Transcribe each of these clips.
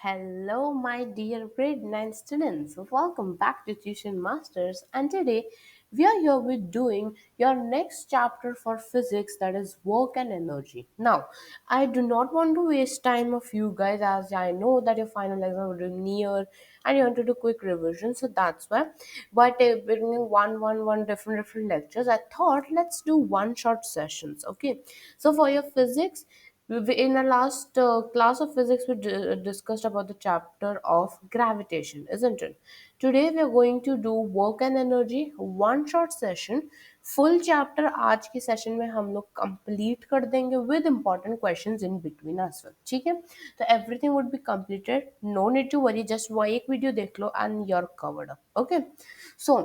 Hello, my dear grade 9 students. Welcome back to Tuition Masters. And today we are here with doing your next chapter for physics, that is work and energy. Now, I do not want to waste time of you guys, as I know that your final exam is near and you want to do quick revision. So that's why. But bringing one different lectures, I thought let's do one short sessions. Okay. So for your physics, in our last class of physics we discussed about the chapter of gravitation, isn't it? Today we are going to do work and energy, one short session. Full chapter आज की session में हम लोग complete कर देंगे with important questions in between as well, ठीक है? तो everything would be completed, no need to worry, just वो एक वीडियो देख लो and you are covered up. Okay, so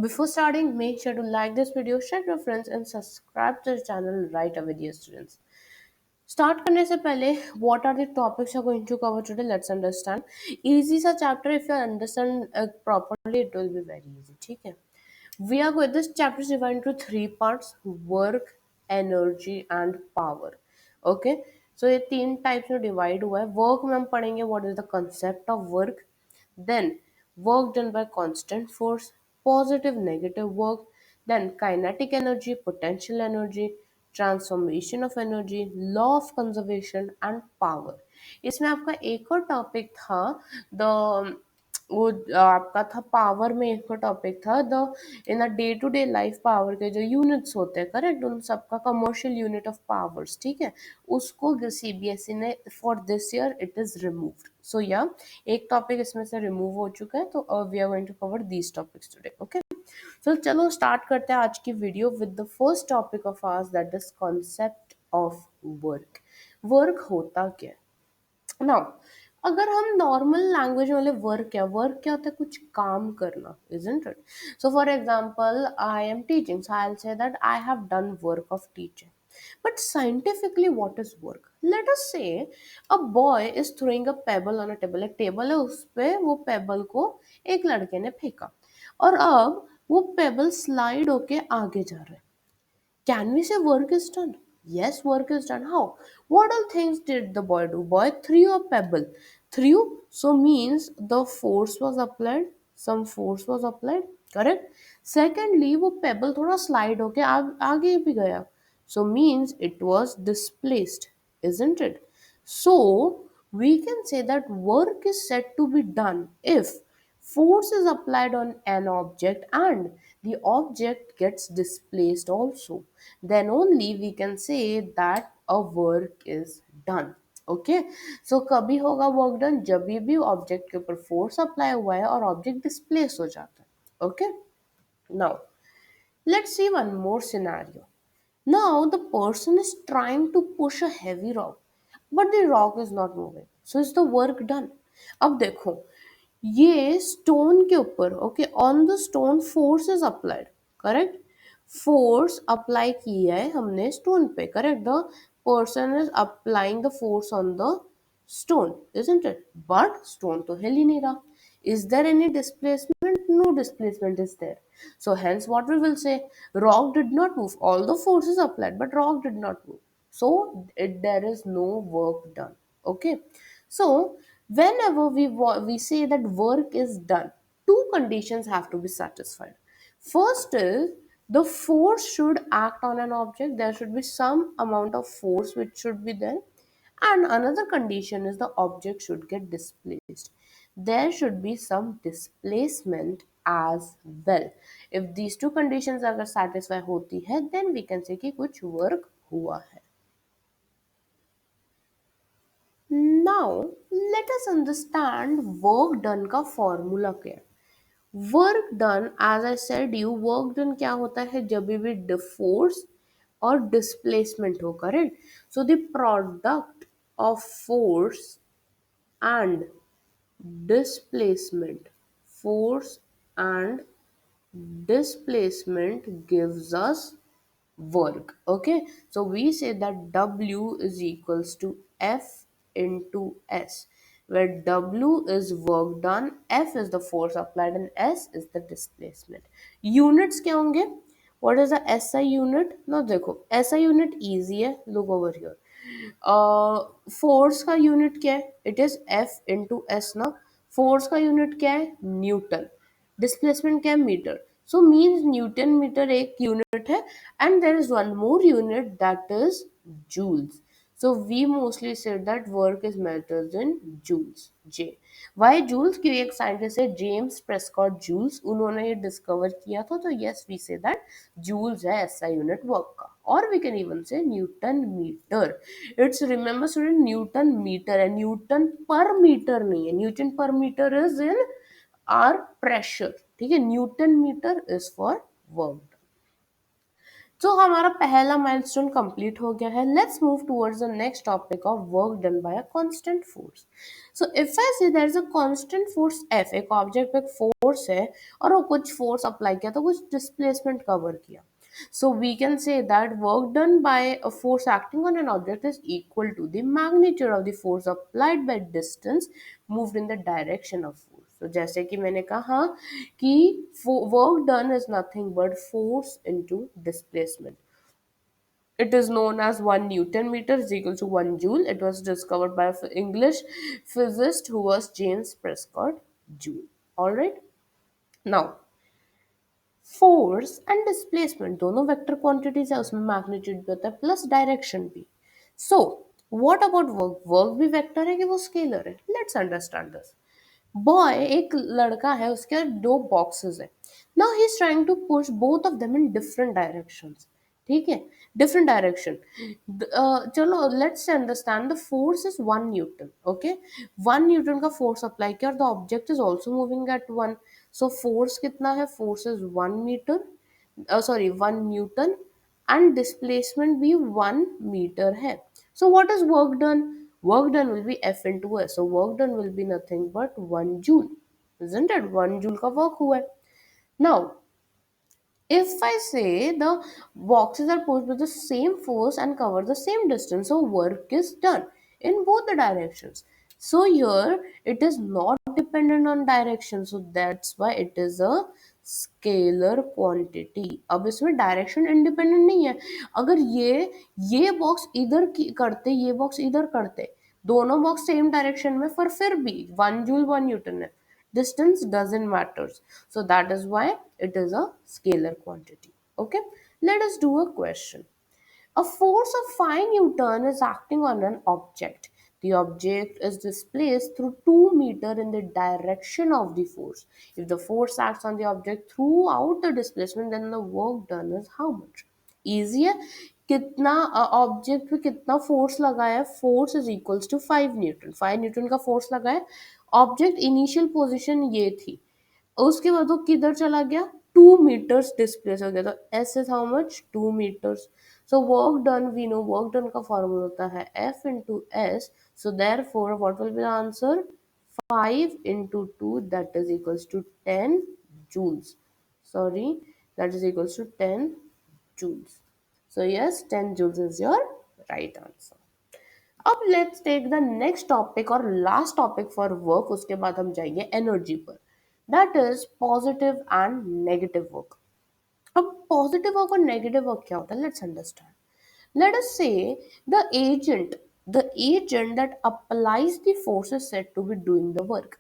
before starting, make sure to like this video, share with your friends and subscribe to the channel right away, dear students. Start करने से पहले what are the topics are going to cover today, let's understand. Easy सा chapter, if you understand properly it will be very easy, ठीक है? We are going, this chapter is divided into three parts: work, energy and power. Okay, so ये तीन types में divide हुआ है. Work में हम पढ़ेंगे what is the concept of work, then work done by constant force, positive negative work, then kinetic energy, potential energy, transformation of energy, law of conservation and power. इसमें आपका एक और टॉपिक था, द वो आपका था पावर में, एक और टॉपिक था the in a day to day life power के जो यूनिट्स होते हैं, करेक्ट, उन सबका कमर्शियल यूनिट ऑफ पावर्स, ठीक है? उसको सीबीएसई ने for this year it is removed. So या एक टॉपिक इसमें से रिमूव हो चुका है, तो we are going to cover these topics today. Okay, so चलो स्टार्ट करते हैं आज की video with the first topic of ours, that is concept of work. Work होता क्या है? नाउ, अगर हम नॉर्मल लैंग्वेज वाले वर्क क्या होता है? कुछ काम करना, isn't it? So for example, I am teaching, so I will say that I have done work of teaching. But scientifically, what is work? Let us say a boy is throwing a pebble on a table. एक table है, उस पे वो payable को एक लड़के ने फेंका और अब वो पेबल स्लाइड होके आगे जा रहा है. Can we say work is done? Yes, work is done. How? What all things did the boy do? Boy threw a pebble. Threw, so means the force was applied. Some force was applied. Correct? Secondly, वो pebble थोड़ा slide होके आगे भी गया. So means it was displaced, isn't it? So we can say that work is said to be done if force is applied on an object and the object gets displaced also. Then only we can say that a work is done. Okay, so कभी होगा work done जब भी object के ऊपर force apply हुआ है और object displace हो जाता है. Okay, now let's see one more scenario. Now the person is trying to push a heavy rock, but the rock is not moving. So is the work done? अब देखो, ये stone के ऊपर, okay, on the stone force is applied, correct? Force apply किया है हमने stone पे, correct? The person is applying the force on the stone, isn't it? But stone तो हिल ही नहीं रहा. Is there any displacement? No displacement is there. So hence what we will say, rock did not move. All the forces applied, but rock did not move. So there is no work done. Okay. So whenever we say that work is done, two conditions have to be satisfied. First is the force should act on an object. There should be some amount of force which should be there, and another condition is the object should get displaced. There should be some displacement as well. If these two conditions अगर satisfy होती है, then we can say कि कुछ work हुआ है. Now let us understand work done का formula क्या है. Work done, as I said you, work done क्या होता है? जब भी फोर्स और डिस्प्लेसमेंट हो, correct? So the product of force and displacement, force and displacement gives us work. Okay, so we say that W is equals to F into S, where W is work done, F is the force applied and S is the displacement. Units क्या होंगे? What is the SI unit? Now देखो, SI unit easy है, look over here. Force का unit क्या है? It is F into S ना. Force का unit क्या है? न्यूटन. डिस्प्लेसमेंट क्या है? Metre. So means newton metre एक यूनिट है, and there is one more unit that is joules. So we mostly said that work is measured in joules. J. Why joules? क्योंकि एक scientist है James Prescott joules, उन्होंने ये discover किया था. तो yes we say that joules है ऐसा यूनिट वर्क का. और we can even say newton metre. It's remember student, newton metre है, न्यूटन पर मीटर नहीं है. Newton per metre is in or pressure. ठीक है, newton metre is for work. तो हमारा पहला माइलस्टोन कंप्लीट हो गया है. Let's move towards the next topic of work done by a constant force. So if आई से there is a constant force F, एक ऑब्जेक्ट पे फोर्स है और वो कुछ फोर्स अप्लाई किया तो कुछ डिस्प्लेसमेंट कवर किया. So we can say that work done by a force acting on an object is equal to the magnitude of the force applied by distance moved in the direction of force. So जैसे कि मैंने कहा कि work done is nothing but force into displacement. It is known as 1 Newton meter is equal to 1 joule. It was discovered by an English physicist who was James Prescott Joule. Alright. Now, force and displacement दोनों vector quantities है, उसमें magnitude भी होता है plus direction भी. So what about work? Work भी vector है कि वो स्केलर है? Let's understand this. बॉय, एक लड़का है, उसके दो बॉक्सेस है. Now he is trying to push both of them in different directions. ठीक है, डिफरेंट डायरेक्शन. चलो let's understand the force is 1 newton. Okay, 1 newton का फोर्स अप्लाई किया और the object is also moving at 1. So force कितना है? Force is 1 metre, sorry 1 newton, and displacement भी 1 metre है. So what is work done? Work done will be F into S. So work done will be nothing but 1 joule. Isn't it? 1 joule का work हुआ है. Now, if I say the boxes are pushed with the same force and cover the same distance, so work is done in both the directions. So here it is not dependent on direction, so that's why it is a scalar quantity. अब इसमें direction independent नहीं है. अगर ये box इधर करते, ये box इधर करते, दोनों बॉक्स सेम डायरेक्शन में, फिर भी 1 जूल 1 न्यूटन है. Distance doesn't matters. So that is why it is a scalar quantity. Okay, let us do a question. A force of 5 Newton is acting on an object. The object is displaced through 2 meter in the direction of the force. If the force acts on the object throughout the displacement, then the work done is how much? Easy है. कितना object पे कितना force लगा है? Force is equals to 5 newton. 5 newton का force लगा है. Object initial position ये थी, उसके बाद वो किधर चला गया? 2 मीटर्स डिस्प्लेस हो गया. तो S is how much? 2 metres. So work done, we know work done का फॉर्मूला होता है F into S. So therefore what will be the answer? 5 into 2, that is equals to 10 joules. Sorry, that is equals to 10 joules. So yes, 10 joules is your right answer. अब let's take the next topic और last topic for work. उसके बाद हम जाएंगे energy पर. That is positive and negative work. अब positive work और negative work क्या होता है? Let's understand. Let us say the agent, the agent that applies the force is said to be doing the work.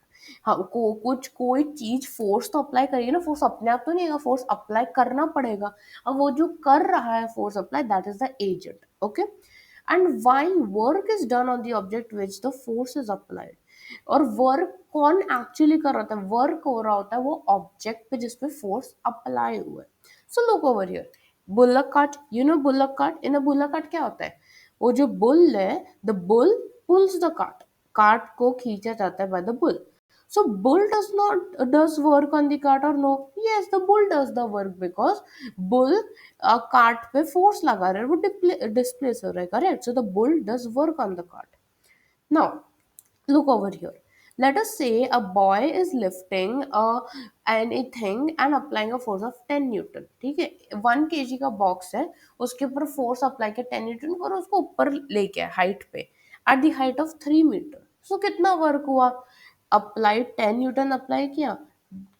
हाँ, कुछ कोई चीज फोर्स तो अप्लाई करेगी ना. फोर्स अपने आप तो नहीं आएगा, फोर्स अप्लाई करना पड़ेगा. अब वो जो कर रहा है force apply, that is the agent. Okay, and while work is done on the object which the force is applied. और वर्क कौन एक्चुअली कर रहा होता है? वर्क हो रहा होता है वो ऑब्जेक्ट पे जिसपे फोर्स अप्लाई हुआ है. So look over here. Bullock cart, you know bullock cart. In a bullock cart क्या होता है? वो जो बुल है, the bull pulls the cart. Cart को खींचा जाता है by the bull. So bull does work on the cart or no? Yes, the bull does the work because bull cart पे force लगा रहा है, वो displace हो रहा है. Correct? So the bull does work on the cart. Now look over here. Let us say a boy is lifting anything and applying a force of 10 Newton. ठीक है, 1 kg का बॉक्स है, उसके ऊपर फोर्स अप्लाई किया 10 Newton और उसको ऊपर लेके हाइट पे at the height of 3 metre. So कितना वर्क हुआ? अप्लाइड 10 न्यूटन अप्लाई किया,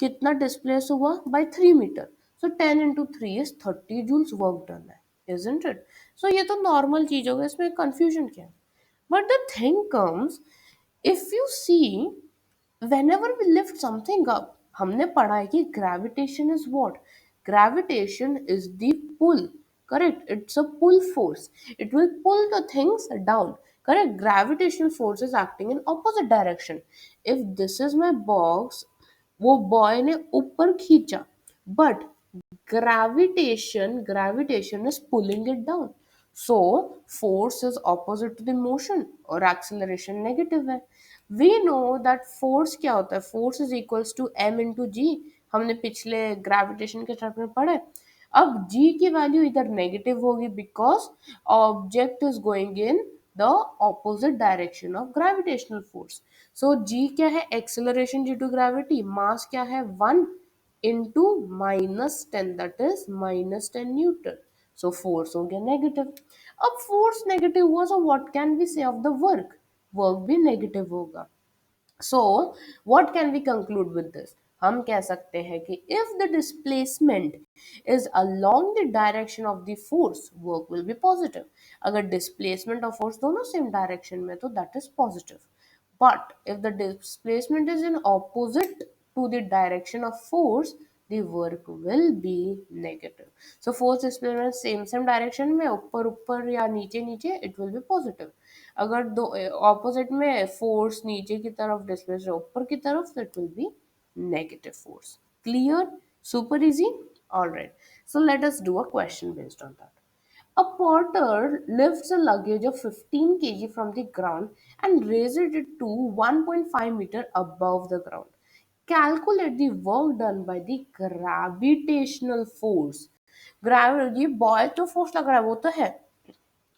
कितना डिस्प्लेस हुआ? By 3 metre. So 10 into 3 is 30 joules work done है. Isn't it? सो ये तो नॉर्मल चीज होगा, इसमें कंफ्यूजन क्या है? But the thing comes, if you see, whenever we lift something up, हमने पढ़ा है कि gravitation is what? Gravitation is the pull. Correct? It's a pull force. It will pull the things down. Correct? Gravitational force is acting in opposite direction. If this is my box, वो boy ने ऊपर खींचा, but gravitation is pulling it down. So force is opposite to the motion, और acceleration negative है. We know that force क्या होता है? Force is equals to m into g. हमने पिछले gravitation के चैप्टर में पढ़ा है. अब g की वैल्यू इधर नेगेटिव होगी because object is going in the opposite direction of gravitational force. So g क्या है? Acceleration due to gravity. Mass क्या है? 1 into -10, that is -10 Newton. So force हो गया नेगेटिव. अब फोर्स नेगेटिव हुआ, so what can we say of the work? Work भी negative होगा. So what can we conclude with this? हम कह सकते हैं कि if the displacement is along the direction of the force, work will be positive. अगर displacement और force दोनों सेम डायरेक्शन में, तो that is positive. But if the displacement is in opposite to the direction of force, the work will be negative. So force displacement same direction में, ऊपर ऊपर या नीचे नीचे, it will be positive. अगर दो ऑपोजिट में फोर्स नीचे की तरफ, डिस्प्लेस ऊपर की तरफ, तो it will be negative force. Clear? Super easy. All right. So let us do a question based on that. A porter lifts a luggage of 15 kg from the ground and raises it to 1.5 meter above the ground. Calculate the work done by the gravitational force. ये boy तो force लग रहा है, वो तो है,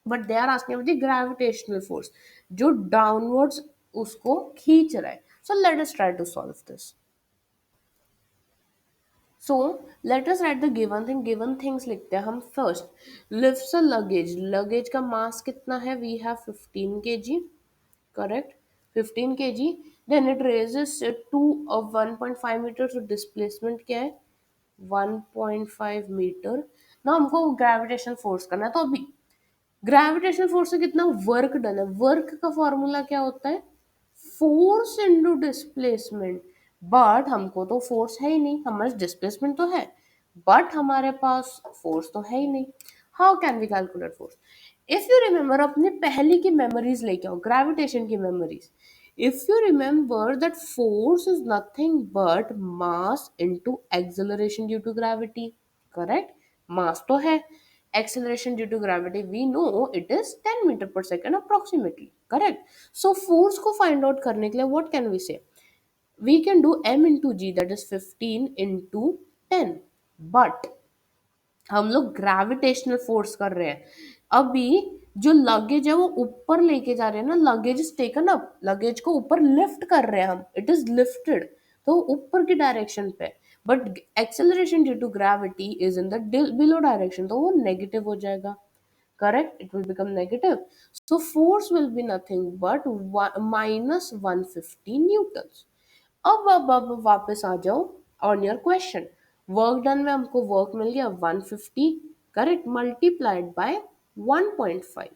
but they are asking the gravitational force जो downwards उसको खींच रहा है. So let us try to solve this. So let us write the given things लिखते हैं हम. First, lifts a luggage. Luggage का मास कितना है? We have 15 kg. Correct, 15 kg. Then it raises to 1.5 metre. तो डिस्प्लेसमेंट क्या है? 1.5 metre. ना हमको ग्रेविटेशनल फोर्स करना है, तो अभी ग्रेविटेशनल फोर्स से कितना वर्क डन है? वर्क का फॉर्मूला क्या होता है? Force into displacement. बट हमको तो फोर्स है ही नहीं, हमारे डिस्प्लेसमेंट तो है, बट हमारे पास फोर्स तो है ही नहीं. How can we calculate force? If you remember, अपने पहले की मेमोरीज लेके आओ, ग्रेविटेशन की memories. If you remember that force is nothing but mass into acceleration due to gravity. Correct? Mass तो है, acceleration due to gravity we know it is 10 meter per second approximately. Correct? So force को find out करने के लिए what can we say? We can do m into g, that is 15 into 10. But हम लोग gravitational force कर रहे हैं. अभी जो लगेज है वो ऊपर लेके जा रहे हैं ना, luggage is taken up, luggage को ऊपर लिफ्ट कर रहे हैं हम, इट इज लिफ्टेड, तो ऊपर की डायरेक्शन पे. But acceleration due to gravity is in the below direction, तो वो नेगेटिव हो जाएगा. Correct? It will become negative. So force will be nothing but -150 newtons. अब वापस आ जाओ on your question. Work done में हमको वर्क मिल गया 150. Correct? Multiplied by 1.5.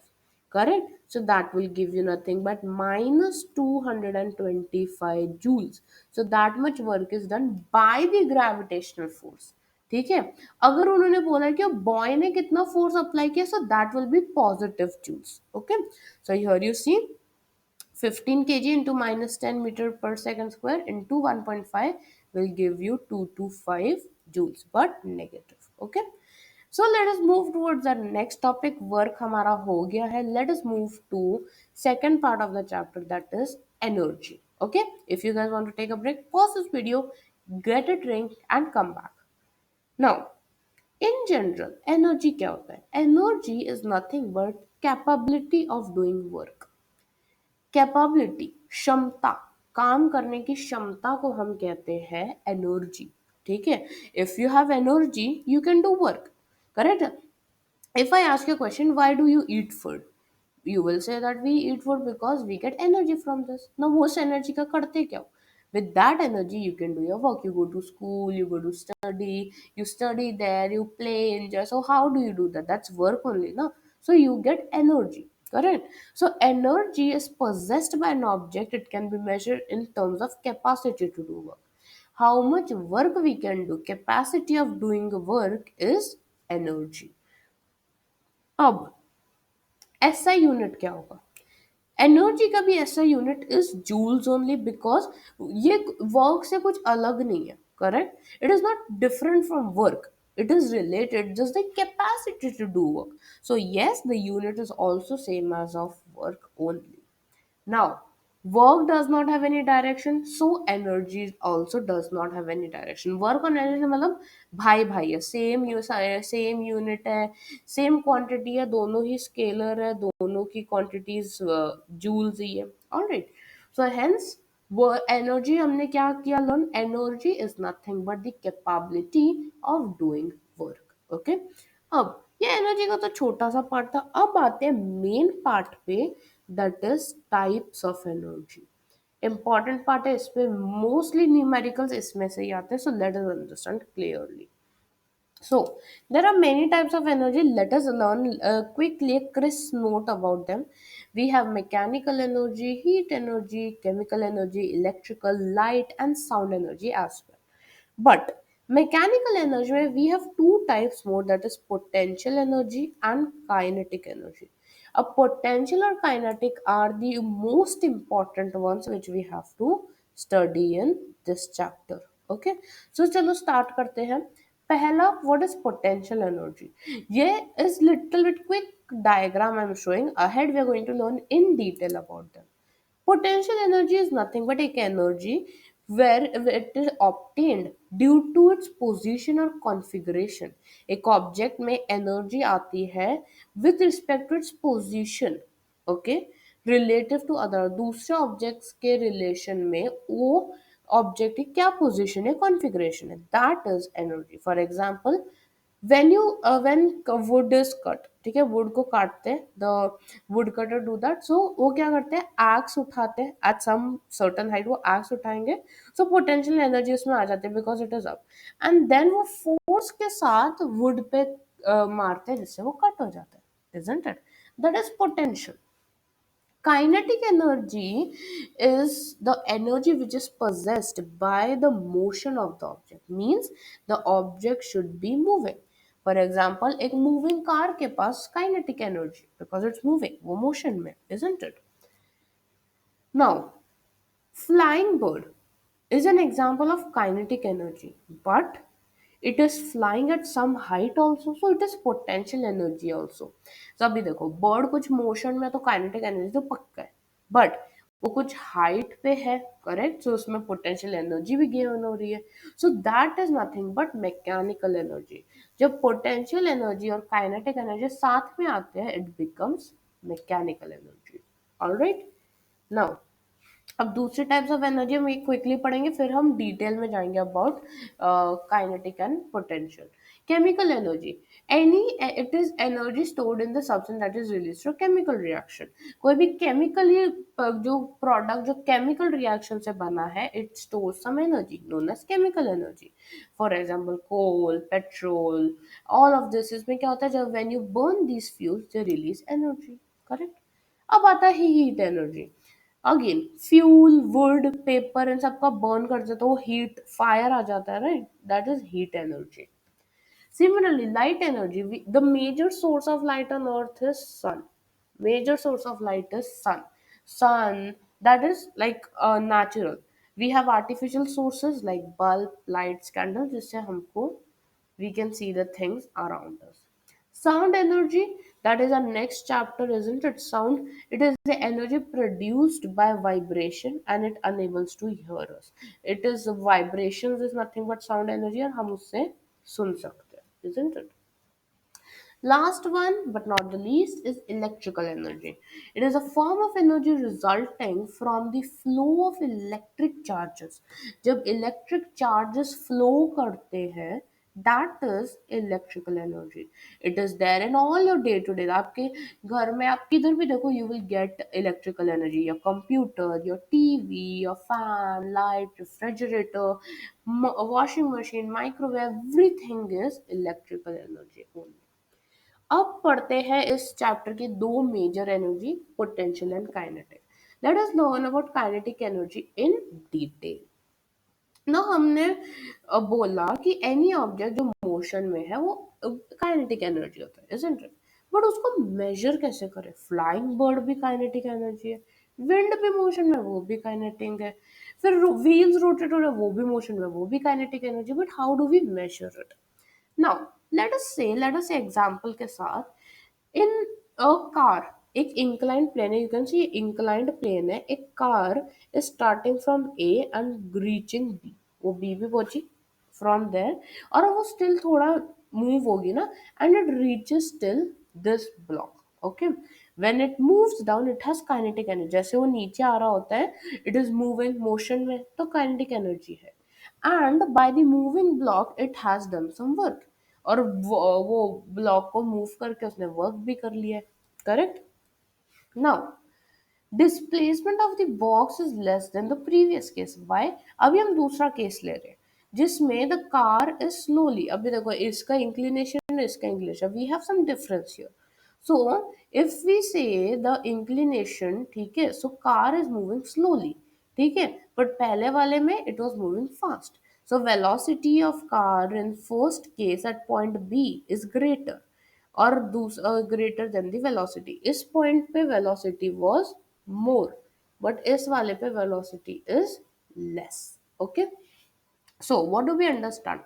Correct? So that will give you nothing but -225 joules. So that much work is done by the gravitational force. ठीक है? अगर उन्होंने बोला कि बॉय ने कितना फोर्स अप्लाई किया, so that will be positive joules. Okay, so here you see 15 kg into -10 meter per second square into 1.5 will give you 225 joules, but negative. Okay, so let us move towards our next topic. Work हमारा हो गया है. Let us move to second part of the chapter, that is energy. Okay, if you guys want to take a break, pause this video, get a drink and come back. Now, in general, energy क्या होता है? Energy is nothing but capability of doing work. Capability, क्षमता, काम करने की क्षमता को हम कहते हैं एनर्जी. ठीक है? If you have energy you can do work. Correct? If I ask you question, why do you eat food? You will say that we eat food because we get energy from this. Now वो उस energy का करते क्या हो? With that energy you can do your work. You go to school, you go to study, you study there, you play, enjoy. So how do you do that? That's work only, na? So you get energy, correct? So energy is possessed by an object. It can be measured in terms of capacity to do work. How much work we can do, capacity of doing work is energy. अब SI unit क्या होगा? Energy का भी ऐसा unit is joules only, because ये work से कुछ अलग नहीं है, correct? It is not different from work, it is related, just the capacity to do work. So yes, the unit is also same as of work only. Now, work does not have any direction, so energy also does not have any direction. Work और energy मतलब भाई भाई है, same unit है, same quantity है, दोनों ही scalar है, दोनों की क्वांटिटीज जूल्स ही है. ऑलराइट, सो हेंस वो एनर्जी हमने क्या किया learn? Energy is nothing but the capability of doing work. Okay, अब ये एनर्जी का तो छोटा सा पार्ट था. अब आते हैं मेन पार्ट पे, that is types of energy. Important part है, इस पे मोस्टली न्यूमेरिकल्स इसमें से ही आते हैं. सो let us understand clearly. So, there are many types of energy. Let us learn quickly a crisp note about them. We have mechanical energy, heat energy, chemical energy, electrical, light, and sound energy as well. But mechanical energy, where we have two types more, that is potential energy and kinetic energy. A potential or kinetic are the most important ones which we have to study in this chapter. Okay, so चलो start करते हैं. पहला, what is potential energy? ये is little bit quick diagram I'm showing. Ahead we are going to learn in detail about them. Potential energy is nothing but एक energy where it is obtained due to its position or configuration. एक object में energy आती है with respect to its position, okay, relative to other. दूसरे objects के relation में वो object की क्या position है, configuration है, that is energy. For example, when wood is cut, ठीक है, wood को काटते हैं, the wood cutter do that. So वो क्या करते हैं, axe उठाते हैं at some certain height, वो axe उठाएंगे, so potential energy उसमें आ जाती है because it is up, and then वो force के साथ wood पे मारते हैं जिससे वो cut हो जाता है, isn't it? That is potential. Kinetic energy is the energy which is possessed by the motion of the object. Means the object should be moving. For example, एक moving car के पास kinetic energy because it's moving, वो motion में, isn't it? Now, flying bird is an example of kinetic energy, but it is flying at some height also, so it is potential energy also. So अभी देखो, bird कुछ motion में तो kinetic energy तो पक्का है, but वो कुछ height पे है, correct? So उसमें potential energy भी gain हो रही है. So that is nothing but mechanical energy. जब potential energy और kinetic energy साथ में आते हैं, it becomes mechanical energy. Alright? Now, अब दूसरे टाइप्स ऑफ एनर्जी हम एक क्विकली पढ़ेंगे, फिर हम डिटेल में जाएंगे about kinetic and potential. Chemical energy, any it is energy stored in the substance that is release through chemical reaction. कोई भी केमिकली जो प्रोडक्ट जो केमिकल रिएक्शन से बना है, it store some energy known as chemical energy. For example coal, petrol, all of this, इसमें क्या होता है, जब when you burn these fuels they release energy, correct? अब आता है heat energy. Again fuel, wood, paper, इन सबका बर्न करते तो हीट, फायर आ जाता है, right? That is heat energy. Similarly, light energy, the major source of light on earth is sun. Major source of light is sun. Sun, that is like natural. We have artificial sources like bulb, lights, candles, जिससे हमको we can see the things around us. Sound energy, that is our next chapter, isn't it? Sound, it is the energy produced by vibration and it enables to hear us. It is vibrations is nothing but sound energy और हम उससे सुन सकते हैं, isn't it? Last one, but not the least, is electrical energy. It is a form of energy resulting from the flow of electric charges. जब electric charges flow करते हैं, that is electrical energy. It is there in all your day to day. आपके घर में आप किधर भी देखो, you will get electrical energy. Your computer, your TV, your fan, light, refrigerator, washing machine, microwave, everything is electrical energy only. अब पढ़ते हैं इस चैप्टर की दो major energy, potential and kinetic. Let us learn about kinetic energy in detail. ना हमने बोला कि एनी ऑब्जेक्ट जो मोशन में है वो काइनेटिक एनर्जी होता है, इजंट इट? बट उसको मेजर कैसे करें? फ्लाइंग बर्ड भी काइनेटिक एनर्जी है, विंड भी मोशन में, वो भी काइनेटिक है, फिर व्हील्स रोटेट हो रहे हैं, वो भी मोशन में, वो भी kinetic energy. But how do we measure it? Now let us say example के साथ, इन अ कार, एक इंक्लाइंड प्लेन है, you can see inclined plane है, एक car is starting from A and reaching B, वो B भी पहुंची from there, और वो स्टिल थोड़ा मूव होगी ना, and it reaches till this block, okay. When it moves down it has kinetic energy, जैसे वो नीचे आ रहा होता है, इट इज मूविंग मोशन में, तो काइनेटिक एनर्जी है। And by the moving block it has done some work, और वो ब्लॉक को मूव करके उसने वर्क भी कर लिया है, correct. Now displacement of the box is less than the previous case, why? अभी हम दूसरा केस ले रहे हैं जिसमें द कार इज स्लोली, अभी देखो इसका इंक्लिनेशन, इसका inclination, we have some difference here. So if we say the inclination, ठीक है, सो कार इज मूविंग स्लोली, ठीक है, बट पहले वाले में it was moving fast. So velocity of car in first case at point B is greater, और दूसरा ग्रेटर देन द वेलोसिटी, इस पॉइंट पे वेलोसिटी वाज मोर, बट इस वाले पे velocity is less, okay. So what do we understand?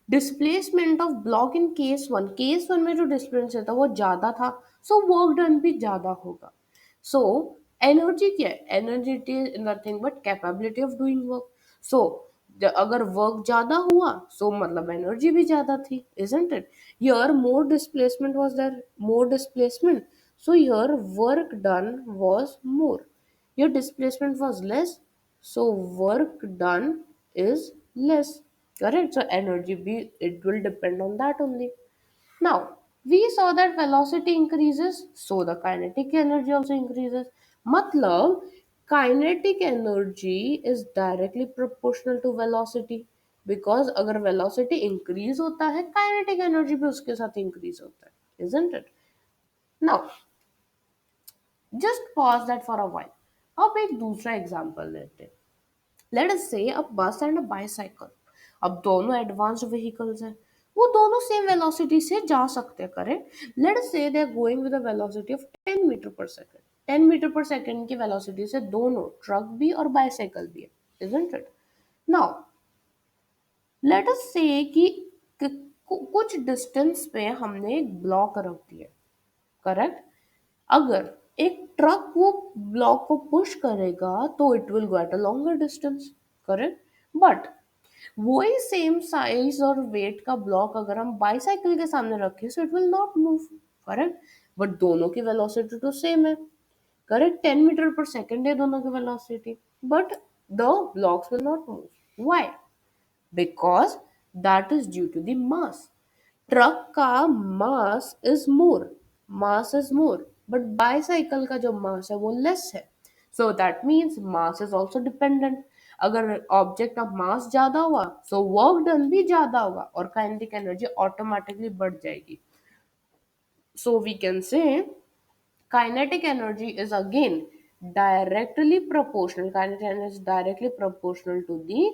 Displacement of block in case one में जो displacement था वो ज्यादा था, सो वर्क डन भी ज्यादा होगा। सो एनर्जी क्या है? Energy is nothing but capability of doing work. So अगर वर्क ज्यादा हुआ, सो मतलब एनर्जी भी ज्यादा थी, isn't it? Here more displacement was there, more displacement, so here work done was more. Your displacement was less, so work done is less, correct? So energy be, it will depend on that only. Now we saw that velocity increases, so the kinetic energy also increases. मतलब kinetic energy is directly proportional to velocity, because अगर velocity increase होता है, kinetic energy भी उसके साथ increase होता है, isn't it? Now just pause that for a while. अब एक दूसरा एग्जांपल लेते हैं। लेट अस से अ बस एंड अ बाइसाइकिल, अब दोनों एडवांस्ड व्हीकल्स हैं, वो दोनों सेम वेलोसिटी से जा सकते हैं, correct. Let us say they are going with a velocity of 10 metre per second, 10 metre per second की वेलोसिटी से दोनों, ट्रक भी और बाइसाइकिल भी है, isn't it? Now let us say कि कुछ डिस्टेंस पे हमने एक ब्लॉक रख दिया, करेक्ट। अगर एक ट्रक वो ब्लॉक को पुश करेगा तो it will go at a longer distance, correct. But वही सेम साइज और वेट का ब्लॉक अगर हम बाईसाइकिल के सामने रखें, so it will not move, correct. But दोनों की वेलोसिटी तो सेम है, करेक्ट, 10 मीटर पर सेकेंड है दोनों की velocity, but the blocks will not move, why? Because that is due to the mass. Truck का mass is more, but bicycle का जो मास है वो लेस है, so that means mass is also dependent. अगर ऑब्जेक्ट ऑफ मास ज्यादा हुआ, सो work done भी ज्यादा होगा और काइनेटिक एनर्जी ऑटोमेटिकली बढ़ जाएगी। So we can say kinetic energy is again directly proportional, kinetic energy is directly proportional to the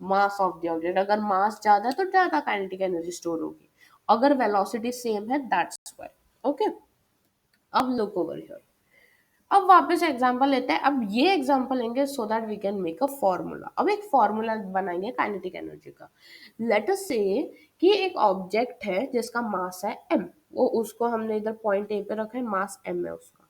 mass of the object। अगर मास ज्यादा है तो ज्यादा काइनेटिक एनर्जी स्टोर होगी, अगर वेलोसिटी सेम है, दैट्स व्हाई, ओके। अब लुक ओवर हियर, अब वापस एग्जांपल लेते हैं। अब ये एग्जांपल लेंगे so that we can make a formula. अब एक फॉर्मूला बनाएंगे काइनेटिक एनर्जी का। लेट अस से कि एक ऑब्जेक्ट है जिसका मास है m, वो उसको हमने इधर पॉइंट ए पे रखा है, मास m है उसका।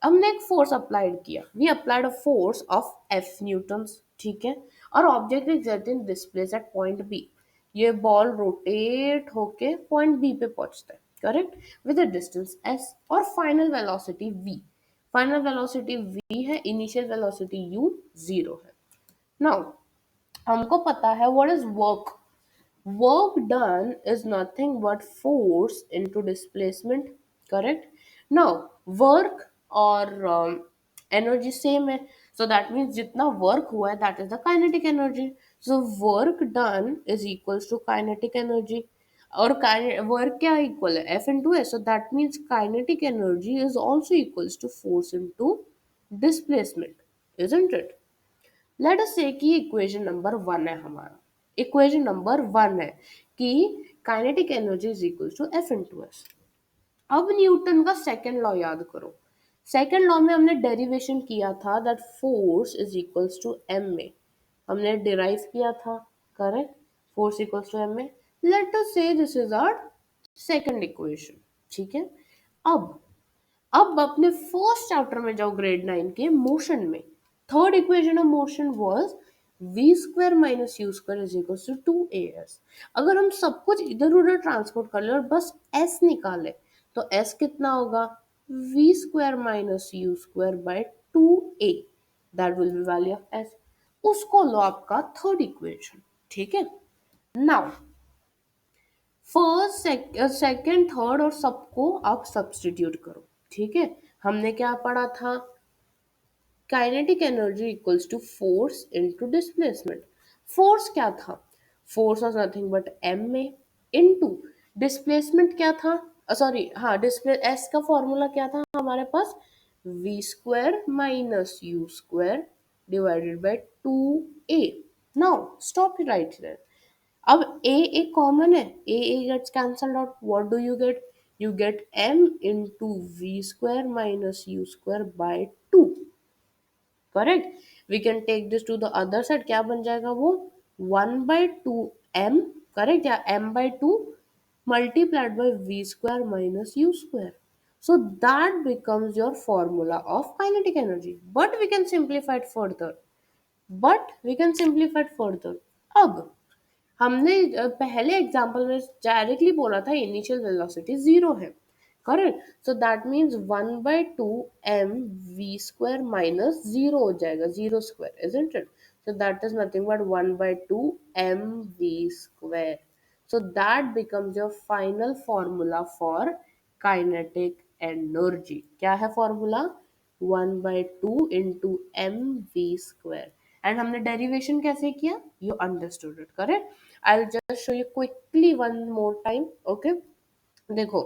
हमने एक फोर्स अप्लाइड किया, we applied a force of F newtons, ठीक है, और object is getting displaced at point B. ये बॉल रोटेट होके पॉइंट बी पे पहुंचता है, correct, with a distance s, और final velocity v. Final velocity v है, इनिशियल वेलोसिटी यू जीरो है। नाउ हमको पता है what is work. Work done is nothing but force into displacement, correct? Now work और energy same है, so that means जितना work हुआ है that is the kinetic energy, so work done is equals to kinetic energy। और work क्या equal है, F into S, so that means kinetic energy is also equals to force into displacement, isn't it? Let us say कि equation number one है हमारा, equation number one है कि kinetic energy is equal to F into S. अब Newton का second law याद करो। Second law में हमने डेरिवेशन किया था that force is equals to M में, हमने डिराइव किया था, correct? Force equals to M में। Let us say this is our second equation, ठीक है? अब अपने फर्स्ट चैप्टर में जाओ, ग्रेड 9 के मोशन में। Third equation of motion was v square minus u square is equal to 2as। अगर हम सब कुछ इधर उधर ट्रांसपोर्ट कर ले और बस s निकाले तो s कितना होगा, v square minus u square by 2a, that will be value of s। उसको लो आपका थर्ड इक्वेशन, ठीक है? नाउ फर्स्ट सेकंड थर्ड और सबको आप सब्सटीट्यूट करो, ठीक है? हमने क्या पढ़ा था, kinetic energy equals to force into displacement. Force क्या था, force was nothing but m में, इनटू डिस्प्लेसमेंट क्या था, सॉरी हाँ, डिस्प्ले एस का फॉर्मूला क्या था हमारे पास, v square minus u square divided by 2a। Now stop right there. अब a एक कॉमन है, a gets cancelled out, what do you get, you get m into v square minus u square by 2, करेक्ट? We can take this to the other side, क्या बन जाएगा वो, 1/2m, correct? या m/2 multiplied by v square minus u square, so that becomes your formula of kinetic energy, but we can simplify it further, अब हमने पहले example में directly बोला था इनिशियल वेलोसिटी जीरो है, correct? So that means 1/2 m v square minus zero हो जाएगा, zero square, isn't it? So that is nothing but 1/2 m v square, so that becomes your final formula for kinetic energy। क्या है formula, 1/2 into m v square. And हमने derivation कैसे किया, you understood it, correct? I will just show you quickly one more time, okay? देखो,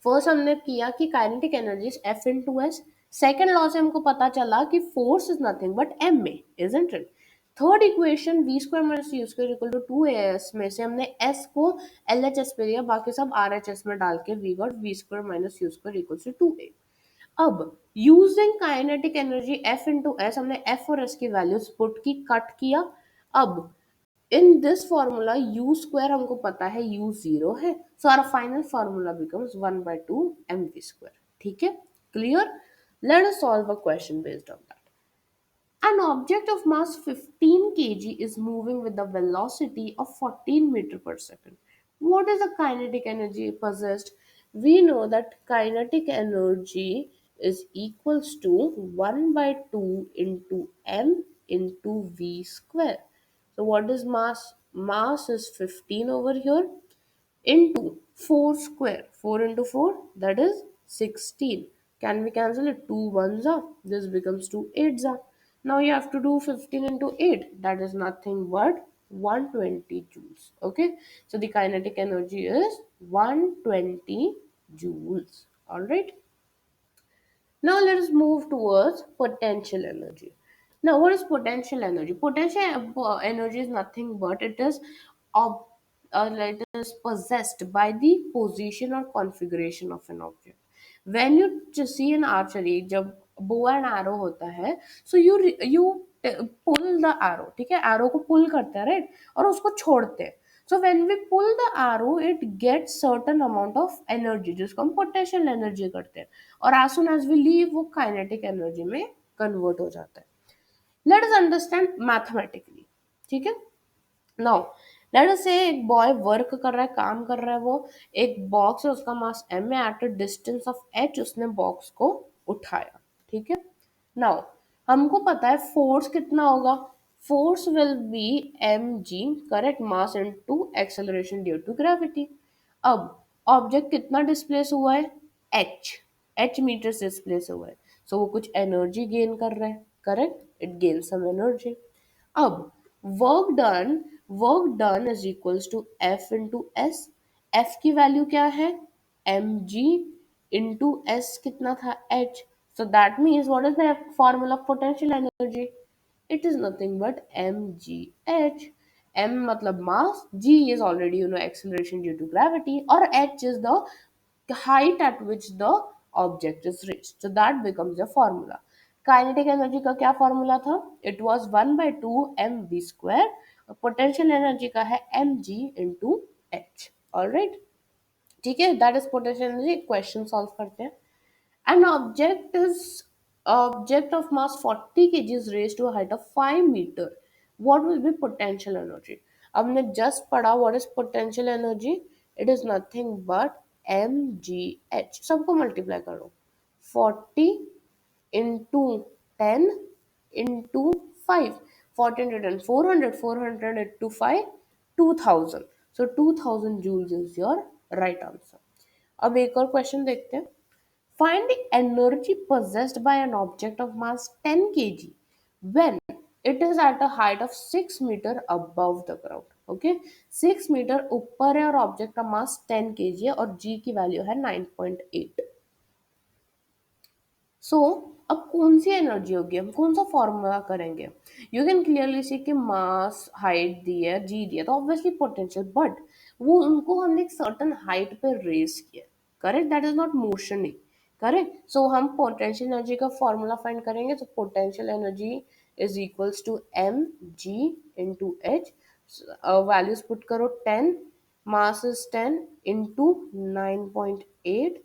first हमने किया कि kinetic energy is F into s. Second law से हमको पता चला कि force is nothing but m में, isn't it? Third equation v square minus u square equal to 2as में से हमने s को LHS पे लिया, बाकी सब RHS में डाल के we got v square minus u square equal to 2a। अब using kinetic energy F into S, हमने F और S की वैल्यूज पुट की, कट किया। अब in this formula u square हमको पता है u जीरो है, so our final formula becomes 1/2 mv square, ठीक है? Clear? Let us solve a question based on that. An object of mass 15 kg is moving with the velocity of 14 meter per second. What is the kinetic energy possessed? We know that kinetic energy is equals to 1/2 into m into v square. So what is mass? Mass is 15 over here into 4 square. 4 into 4, that is 16. Can we cancel it? 2 ones are. This becomes 2 eights are. Now you have to do 15 into 8. That is nothing but 120 joules. Okay. So the kinetic energy is 120 joules. Alright. Now let us move towards potential energy. Now, what is potential energy? Potential energy is nothing but it is ob- it is possessed by the position or configuration of an object. When you just see an archery, जब bow and arrow होता है, so you pull the arrow, ठीक है? Arrow को pull करते हैं, right? और उसको छोड़ते हैं। So when we pull the arrow, it gets certain amount of energy, जिसको हम potential energy करते हैं, और as soon as we leave वो kinetic energy में convert हो जाता है। Let us understand mathematically, ठीक है? नाउ लेट अस से एक बॉय वर्क कर रहा है, काम कर रहा है, वो एक बॉक्स है, उसका मास m है, at a distance of h उसने बॉक्स को उठाया, ठीक है? नाउ हमको पता है फोर्स कितना होगा, force will be mg, correct? Mass into acceleration due to gravity. अब ऑब्जेक्ट कितना डिस्प्लेस हुआ है, h मीटर से डिस्प्लेस हुआ है, सो वो कुछ एनर्जी गेन कर रहा है, correct? It gain some energy. अब work done, work done is equals to F into s. F की वैल्यू क्या है, एम जी इंटू एस कितना था, h. So that means what is the formula of potential energy, it is nothing but mgh. M मतलब mass, g is already acceleration due to gravity, or h is the height at which the object is reached. So that becomes the formula. Kinetic energy का क्या formula था, it was 1 by 2 mv square. Potential energy का है mg into h. Alright, ठीक है, that is potential energy. Question solve करते हैं. An object of mass 40 kg is raised to a height of 5 meter. What will be potential energy? हमने just पढ़ा what is potential energy. It is nothing but mgh. सबको multiply करो. 40 into 10 into 5. 40 into 10, 400. 400 into 5, 2000. So 2000 joules is your right answer. अब एक और question देखते हैं. Find the energy possessed by an object of mass 10 kg when it is at a height of 6 meter above the ground. Okay, 6 metre ऊपर है और object का मास 10 kg है और g की वैल्यू है 9.8. सो अब कौन सी एनर्जी होगी, हम कौन सा फॉर्मूला करेंगे. यू कैन क्लियरली सी कि मास हाइट दी है, जी दी है, तो ऑब्वियसली पोटेंशियल, बट वो उनको हमने एक सर्टन हाइट पे रेस किया. Correct, that is not motion. Correct, so हम पोटेंशियल एनर्जी का फॉर्मूला फाइंड करेंगे. तो potential energy is equals to m g into h. Values put करो. 10 mass is 10 into 9.8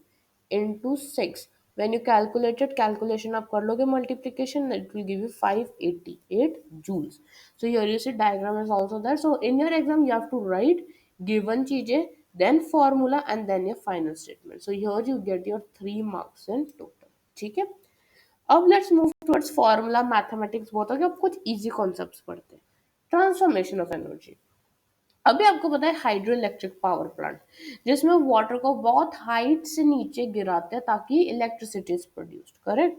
into 6. When you calculated, calculation आप कर लोगे multiplication, it will give you 588 joules. So here you see diagram is also there. So in your exam you have to write given चीजें, then formula and then your final statement. So here you get your 3 marks in total. ठीक है. अब let's move towards formula mathematics. बहुत हो गया, अब कुछ easy concepts पढ़ते हैं. Transformation of energy. अभी आपको पता है हाइड्रो इलेक्ट्रिक पावर प्लांट, जिसमें वाटर को बहुत हाइट से नीचे गिराते हैं ताकि electricity is produced. Correct,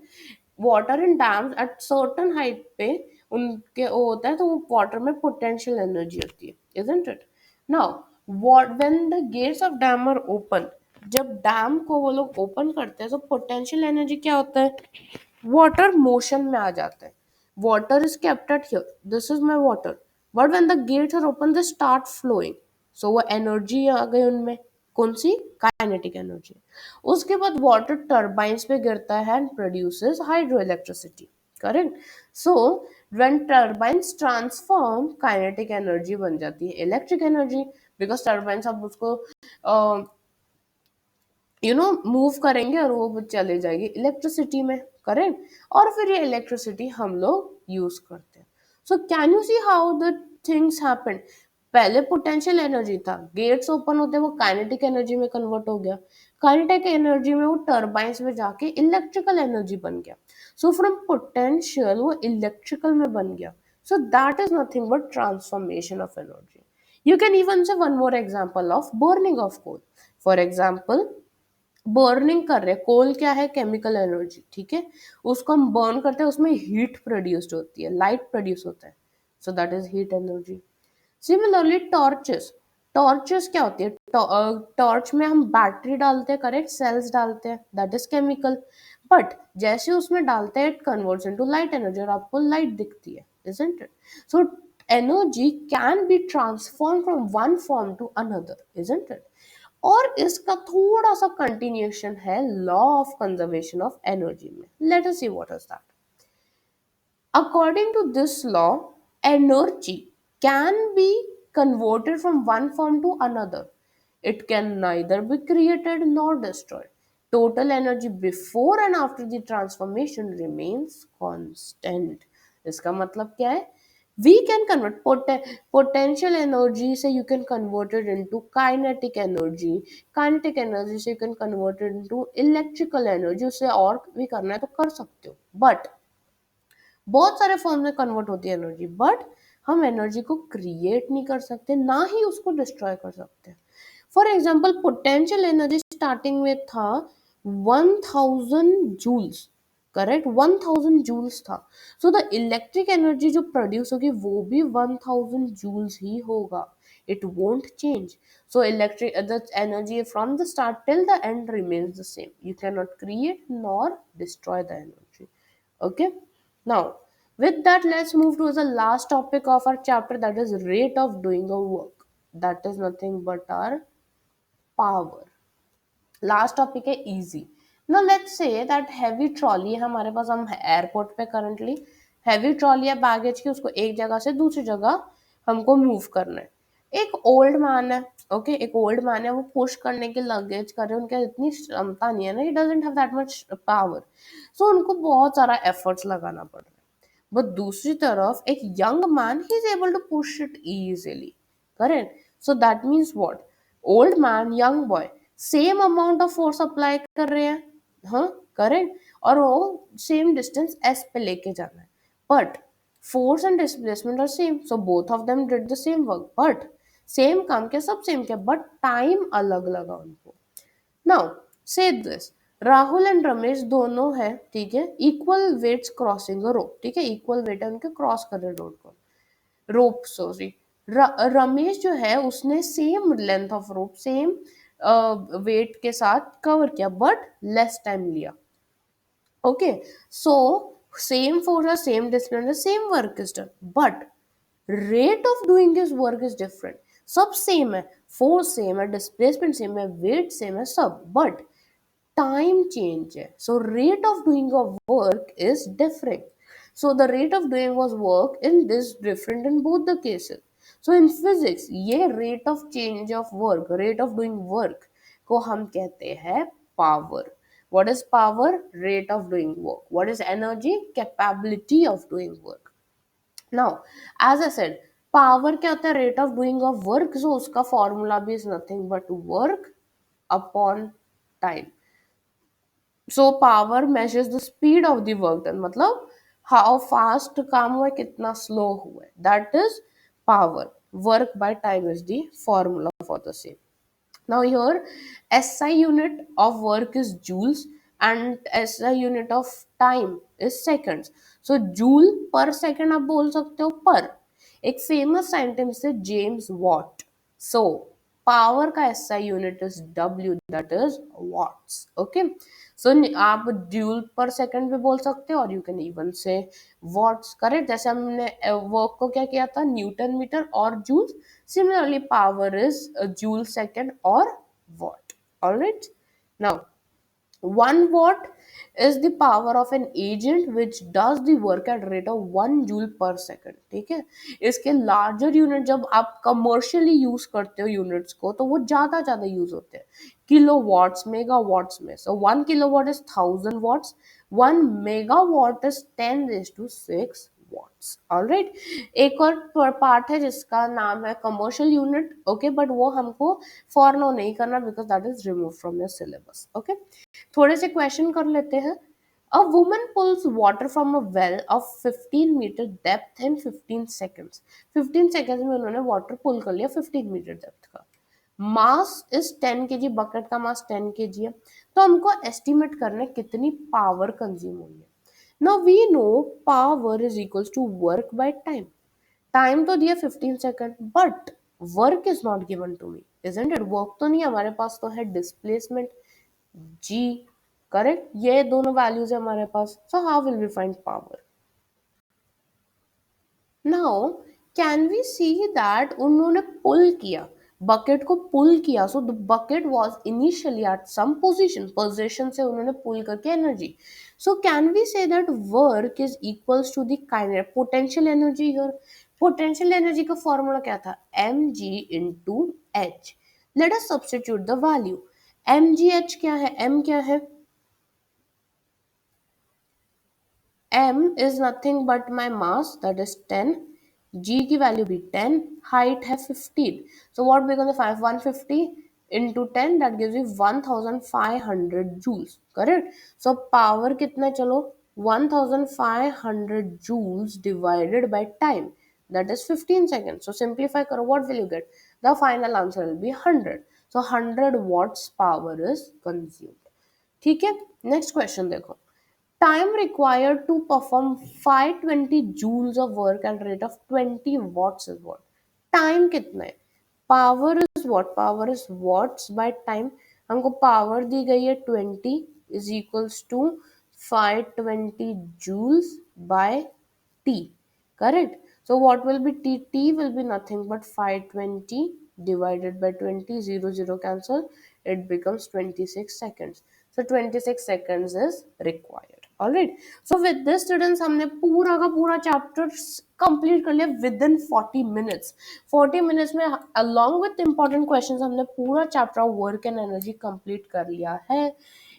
water in dams at certain height पे उनके वो होता है, तो वो वाटर में पोटेंशियल एनर्जी होती है, isn't it. Now what when the gates of dam are open, जब डैम को वो लोग ओपन करते हैं तो पोटेंशियल एनर्जी क्या होता है, वाटर मोशन में आ जाता है. Water is kept at here, this is my water, but when the gates are open they start flowing. So वो एनर्जी आ गई उनमें, कौन सी, काइनेटिक एनर्जी. उसके बाद वाटर टर्बाइंस पे गिरता है and produces hydro electricity. Correct, so when turbines transform, kinetic energy बन जाती है इलेक्ट्रिक एनर्जी, बिकॉज टर्बाइंस अब उसको मूव करेंगे और वो चले जाएगी इलेक्ट्रिसिटी में. करेक्ट, और फिर ये इलेक्ट्रिसिटी हम लोग यूज करते हैं. So can you see how the things happen. पहले पोटेंशियल एनर्जी था, गेट्स ओपन होते वो काइनेटिक एनर्जी में कन्वर्ट हो गया, काइनेटिक एनर्जी में वो टर्बाइंस में जाके इलेक्ट्रिकल एनर्जी बन गया. सो फ्रॉम पोटेंशियल वो इलेक्ट्रिकल में बन गया. So that is nothing but transformation of energy. You can even say one more example of burning of coal. For example, burning कर रहे हैं, कोल क्या है, केमिकल एनर्जी. ठीक है, उसको हम बर्न करते हैं, उसमें हीट प्रोड्यूस्ड होती है, लाइट प्रोड्यूस होता है. So that is heat energy. Similarly torches, torches क्या होती है, टॉर्च में हम बैटरी डालते हैं, करेक्ट, सेल्स डालते हैं, दैट इज केमिकल. बट जैसे उसमें डालते हैं it converts into light energy और आपको लाइट दिखती है, isn't it. So energy can be transform from one form to another, isn't it. और इसका थोड़ा सा कंटिन्यूएशन है law of conservation of energy में. Let us see what is that. According to this law, energy can be converted from one form to another. It can neither be created nor destroyed. Total energy before and after the transformation remains constant. इसका मतलब क्या है? We can convert potential energy से you can convert it into kinetic energy. Kinetic energy से you can convert it into electrical energy. उसे और भी करना है तो कर सकते हो. But बहुत सारे फॉर्म में कन्वर्ट होती है एनर्जी, बट हम एनर्जी को क्रिएट नहीं कर सकते, ना ही उसको डिस्ट्रॉय कर सकते. For example, potential energy starting में था 1000 जूल्स. करेक्ट, 1000 जूल्स था. सो द इलेक्ट्रिक एनर्जी जो प्रोड्यूस होगी वो भी 1000 जूल्स ही होगा. it won't change. So electric the energy from the start till the end remains the same. You cannot create nor destroy the energy. Okay. Now, with that, let's move to the last topic of our chapter, that is rate of doing a work. That is nothing but our power. Last topic है easy. Now let's say that heavy trolley है हमारे पास, हम airport पे currently heavy trolley है baggage की, उसको एक जगह से दूसरी जगह हमको मूव करना है. एक ओल्ड मैन है, ओके, एक ओल्ड मैन है, वो पुश करने के लगेज कर रहे हैं, उनके इतनी क्षमता नहीं है ना, he doesn't have that much power, so उनको बहुत सारा एफर्ट्स लगाना पड़ रहा है. बट दूसरी तरफ एक young man, he is able to push it easily. Correct. So that means what, old man young boy same amount of force apply कर रहे हैं. हाँ, करेक्ट. और वो सेम डिस्टेंस एस पे लेके जाना है, but force and displacement are same, so both of them did the same work, but same काम के सब सेम के, बट टाइम अलग लगा उनको. नाउ से दिस, राहुल एंड रमेश दोनों है, ठीक है, इक्वल वेट्स क्रॉसिंग अ रोप. ठीक है, इक्वल वेट है उनके, क्रॉस कर रहे रोड को, रोप सॉरी. रमेश जो है उसने same length of rope same weight के साथ कवर किया, बट लेस टाइम लिया. Okay, so same force, same distance, same work is done, but rate of doing this work is different. सब सेम है, फोर्स सेम है, displacement same है, weight same है, सब, बट time change है. So rate of doing of work is different. So the rate of doing was work in this different in both the cases. So in physics ये rate of change of work, rate of doing work को हम कहते हैं power. What is power? Rate of doing work. What is energy? Capability of doing work. Now, as I said, power क्या होता है? Rate of doing of work. So उसका formula भी is nothing but work upon time. So power measures the speed of the work done, मतलब how fast काम हुआ है, कितना स्लो हुआ है, that is power. Work by time is the formula for the same. Now here SI unit of work is joules and SI unit of time is seconds. So joule per second आप बोल सकते हो पर. एक famous scientist है James Watt. So power का SI unit is W, that is watts. Okay, so आप joule per second भी बोल सकते हो, और you can even say watts. Correct. जैसे हमने वर्क को क्या किया था, न्यूटन मीटर और joules. Similarly, power is a joule second or watt. All right. Now, 1 watt is the power of an agent which does the work at rate of 1 joule per second. ठीक है. इसके larger unit जब आप commercially use करते हो units को, तो वो ज्यादा यूज होते हैं, किलो वॉट्स, मेगा वॉट्स में. सो 1 kilowatt is 1000 watts, 1 megawatt is 10⁶ watts. Alright. एक और पार्ट है जिसका नाम है कमर्शियल यूनिट. ओके, बट वो हमको फॉर नो नहीं करना, because that is remove from your syllabus. Okay, थोड़े से क्वेश्चन कर लेते हैं. A woman pulls water from a well of 15 metre depth in 15 seconds. 15 seconds में उन्होंने वाटर पुल कर लिया 15 मीटर डेप्थ का. मास इज 10 kg, बकेट का मास 10 kg है. तो हमको एस्टिमेट करना है कितनी पावर कंज्यूम हुई है. Now we know power is equals to work by time. Time तो दिया 15 second, but work is not given to me, isn't it. Work तो नहीं हमारे पास, तो है डिस्प्लेसमेंट जी. करेक्ट. ये दोनों वैल्यूज है हमारे पास. So how will we find power? Now can we see that उन्होंने पुल किया, बकेट को पुल किया, so the bucket was initially at some position से उन्होंने पुल करके energy. So can we say that work is equals to the kinetic potential energy here. Potential energy का formula क्या था, mg into h. Let us substitute the value. mgh क्या है, m क्या है, m is nothing but my mass, that is 10. g की value भी 10, height है 15. so what becomes the 5 150 into 10, that gives you 1500 joules. correct. so power कितना है, चलो 1500 joules divided by time, that is 15 seconds. so simplify करो, what will you get? The final answer will be 100. so 100 watts power is consumed. ठीक है. Next question देखो. Time required to perform 520 joules of work at rate of 20 watts is what? Time कितना है? Power is what, power is watts by time. हमको power दी गई है 20 is equals to 520 joules by T, correct? So what will be t? T will be nothing but 520 divided by 20, 0 0 cancel, it becomes 26 seconds. So 26 seconds is required. All right, so with this students हमने पूरा का पूरा chapter complete कर लिया with in 40 minutes. 40 minutes में along with important questions हमने पूरा chapter work and energy complete कर लिया है।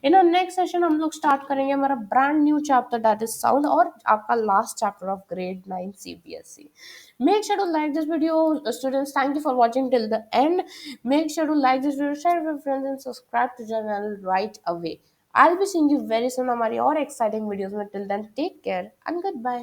इन आवर नेक्स्ट सेशन हम लोग स्टार्ट करेंगे हमारा brand new chapter that is sound, और आपका last chapter of grade 9 CBSE। Make sure to like this video, students. Thank you for watching till the end. Make sure to like this video, share with your friends, and subscribe to the channel right away. I'll be seeing you very soon हमारी और exciting videos में. Till then, take care and goodbye.